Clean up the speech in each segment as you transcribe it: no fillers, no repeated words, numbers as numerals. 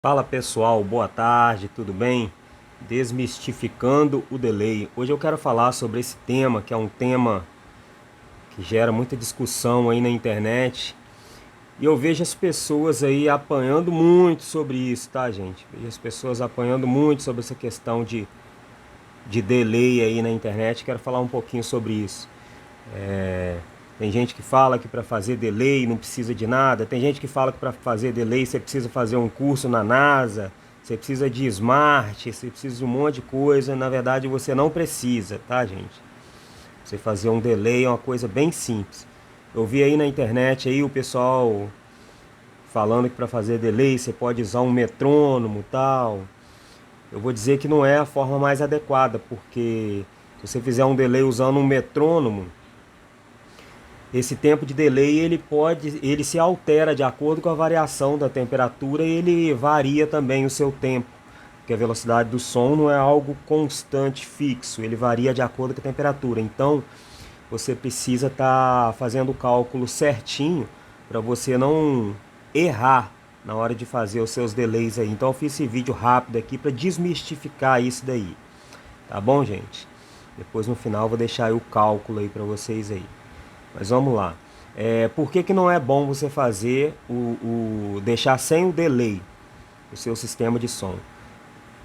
Fala pessoal, boa tarde, tudo bem? Desmistificando o delay. Hoje eu quero falar sobre esse tema, que é um tema que gera muita discussão aí na internet. E eu vejo as pessoas aí apanhando muito sobre isso, tá, gente? Vejo as pessoas apanhando muito sobre essa questão de delay aí na internet. Quero falar um pouquinho sobre isso. Tem gente que fala que para fazer delay não precisa de nada. Tem gente que fala que para fazer delay você precisa fazer um curso na NASA, você precisa de smart, você precisa de um monte de coisa. Na verdade você não precisa, tá, gente? Você fazer um delay é uma coisa bem simples. Eu vi aí na internet aí o pessoal falando que para fazer delay você pode usar um metrônomo, tal. Eu vou dizer que não é a forma mais adequada, porque se você fizer um delay usando um metrônomo, esse tempo de delay ele se altera de acordo com a variação da temperatura e ele varia também o seu tempo, porque a velocidade do som não é algo constante, fixo, ele varia de acordo com a temperatura. Então, você precisa estar fazendo o cálculo certinho para você não errar na hora de fazer os seus delays aí. Então, eu fiz esse vídeo rápido aqui para desmistificar isso daí. Tá bom, gente? Depois no final eu vou deixar aí o cálculo aí para vocês aí. Mas vamos lá. Por que não é bom você fazer deixar sem o delay o seu sistema de som?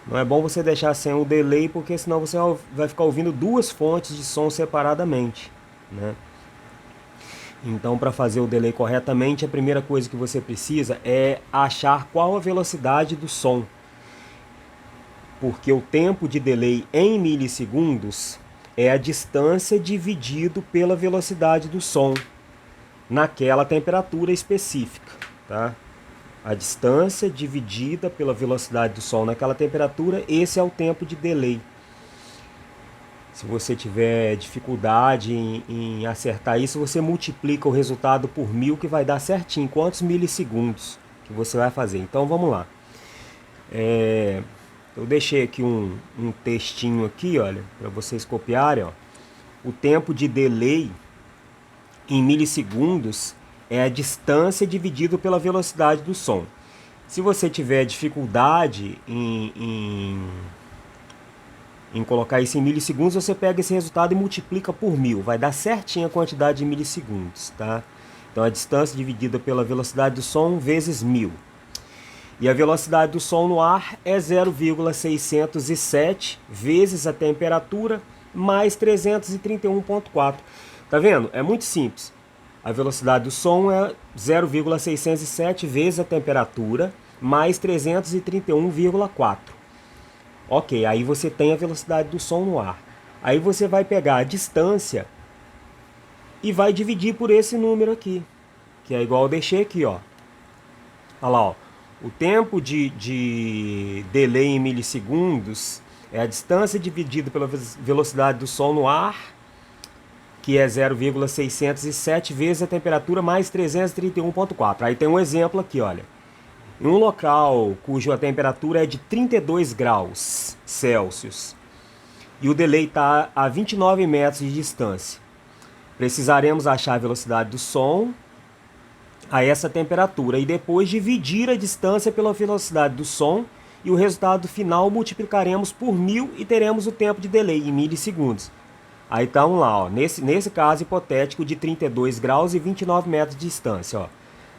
Não é bom você deixar sem o delay porque senão você vai ficar ouvindo duas fontes de som separadamente, né? Então, para fazer o delay corretamente, a primeira coisa que você precisa é achar qual a velocidade do som, porque o tempo de delay em milissegundos é a distância dividido pela velocidade do som naquela temperatura específica, tá? A distância dividida pela velocidade do som naquela temperatura, esse é o tempo de delay. Se você tiver dificuldade em acertar isso, você multiplica o resultado por 1000, que vai dar certinho quantos milissegundos que você vai fazer. Então vamos lá. Eu deixei aqui um textinho aqui, olha, para vocês copiarem, ó. O tempo de delay em milissegundos é a distância dividido pela velocidade do som. Se você tiver dificuldade em colocar isso em milissegundos, você pega esse resultado e multiplica por 1000. Vai dar certinho a quantidade de milissegundos, tá? Então a distância dividida pela velocidade do som vezes 1000. E a velocidade do som no ar é 0,607 vezes a temperatura mais 331,4. Tá vendo? É muito simples. A velocidade do som é 0,607 vezes a temperatura mais 331,4. Ok, aí você tem a velocidade do som no ar. Aí você vai pegar a distância e vai dividir por esse número aqui, que é igual eu deixei aqui, ó. Olha lá, ó. O tempo de delay em milissegundos é a distância dividida pela velocidade do som no ar, que é 0,607 vezes a temperatura mais 331,4. Aí tem um exemplo aqui, olha. Em um local cuja temperatura é de 32 graus Celsius e o delay está a 29 metros de distância, precisaremos achar a velocidade do som a essa temperatura e depois dividir a distância pela velocidade do som, e o resultado final multiplicaremos por 1000 e teremos o tempo de delay em milissegundos. Aí estão lá, ó, nesse caso hipotético de 32 graus e 29 metros de distância, ó.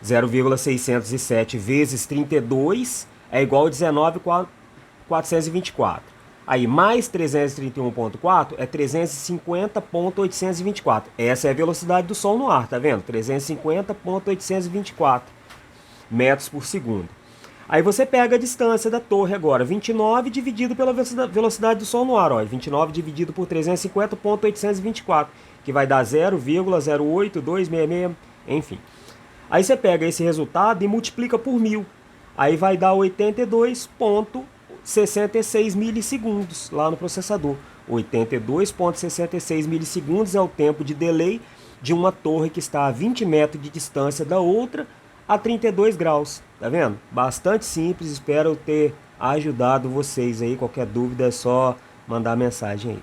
0,607 vezes 32 é igual a 19.424. Aí mais 331,4 é 350,824. Essa é a velocidade do som no ar, tá vendo? 350,824 metros por segundo. Aí você pega a distância da torre agora, 29 dividido pela velocidade do som no ar, ó, 29 dividido por 350,824, que vai dar 0,08266, enfim. Aí você pega esse resultado e multiplica por 1000. Aí vai dar 82,66 milissegundos lá no processador. 82,66 milissegundos é o tempo de delay de uma torre que está a 20 metros de distância da outra a 32 graus. Tá vendo? Bastante simples, espero ter ajudado vocês aí. Qualquer dúvida é só mandar mensagem aí.